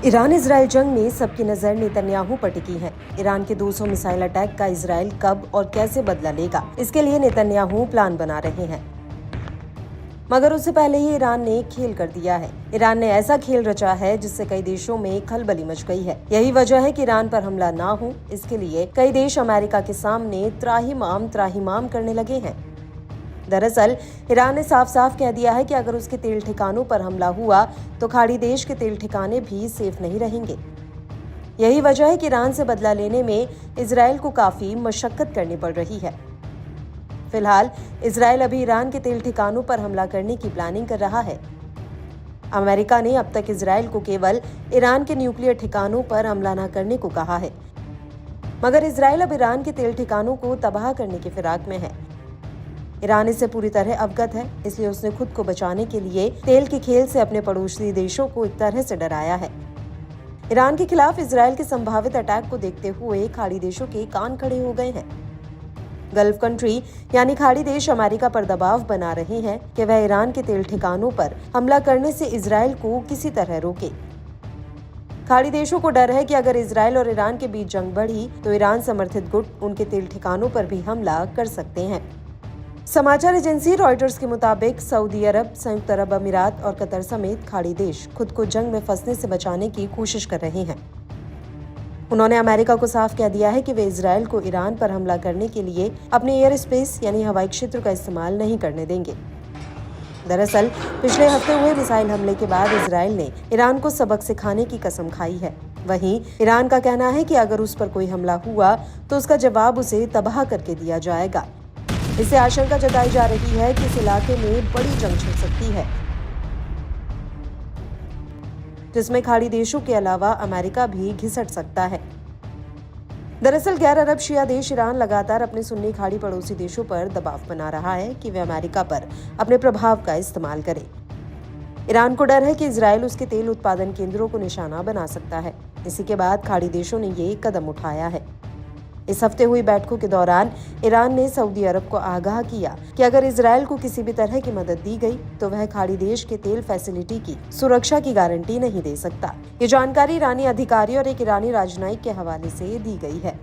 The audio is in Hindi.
ईरान इजराइल जंग में सबकी नजर नेतन्याहू पर टिकी है। ईरान के 200 मिसाइल अटैक का इजराइल कब और कैसे बदला लेगा, इसके लिए नेतन्याहू प्लान बना रहे हैं। मगर उससे पहले ही ईरान ने खेल कर दिया है। ईरान ने ऐसा खेल रचा है जिससे कई देशों में खलबली मच गई है। यही वजह है कि ईरान पर हमला ना हो, इसके लिए कई देश अमेरिका के सामने त्राहिमाम करने लगे हैं। दरअसल ईरान ने साफ साफ कह दिया है कि अगर उसके तेल ठिकानों पर हमला हुआ तो खाड़ी देश के तेल ठिकाने भी सेफ नहीं रहेंगे। यही वजह है कि ईरान से बदला लेने में इजराइल को काफी मशक्कत करनी पड़ रही है। फिलहाल इजराइल अभी ईरान के तेल ठिकानों पर हमला करने की प्लानिंग कर रहा है। अमेरिका ने अब तक इजराइल को केवल ईरान के न्यूक्लियर ठिकानों पर हमला न करने को कहा है, मगर इजराइल अब ईरान के तेल ठिकानों को तबाह करने की फिराक में है। ईरान इससे पूरी तरह अवगत है, इसलिए उसने खुद को बचाने के लिए तेल के खेल से अपने पड़ोसी देशों को एक तरह से डराया है। ईरान के खिलाफ इजराइल के संभावित अटैक को देखते हुए खाड़ी देशों के कान खड़े हो गए हैं। गल्फ कंट्री यानी खाड़ी देश अमेरिका पर दबाव बना रहे हैं कि वह ईरान के तेल ठिकानों पर हमला करने से इजराइल को किसी तरह रोके। खाड़ी देशों को डर है कि अगर इजराइल और ईरान के बीच जंग बढ़ी तो ईरान समर्थित गुट उनके तेल ठिकानों पर भी हमला कर सकते हैं। समाचार एजेंसी रॉयटर्स के मुताबिक सऊदी अरब, संयुक्त अरब अमीरात और कतर समेत खाड़ी देश खुद को जंग में फंसने से बचाने की कोशिश कर रहे हैं। उन्होंने अमेरिका को साफ कह दिया है कि वे इजराइल को ईरान पर हमला करने के लिए अपने एयर स्पेस यानी हवाई क्षेत्र का इस्तेमाल नहीं करने देंगे। दरअसल पिछले हफ्ते हुए मिसाइल हमले के बाद इजराइल ने ईरान को सबक सिखाने की कसम खाई है। वहीं ईरान का कहना है कि अगर उस पर कोई हमला हुआ तो उसका जवाब उसे तबाह करके दिया जाएगा। इससे आशंका जताई जा रही है कि इस इलाके में बड़ी जंग छिड़ सकती है, जिसमें खाड़ी देशों के अलावा अमेरिका भी घिसट सकता है। दरअसल गैर अरब शिया देश ईरान लगातार अपने सुन्नी खाड़ी पड़ोसी देशों पर दबाव बना रहा है कि वे अमेरिका पर अपने प्रभाव का इस्तेमाल करें। ईरान को डर है कि इजराइल उसके तेल उत्पादन केंद्रों को निशाना बना सकता है। इसी के बाद खाड़ी देशों ने ये कदम उठाया है। इस हफ्ते हुई बैठकों के दौरान ईरान ने सऊदी अरब को आगाह किया कि अगर इजराइल को किसी भी तरह की मदद दी गई तो वह खाड़ी देश के तेल फैसिलिटी की सुरक्षा की गारंटी नहीं दे सकता। ये जानकारी ईरानी अधिकारी और एक ईरानी राजनयिक के हवाले से दी गई है।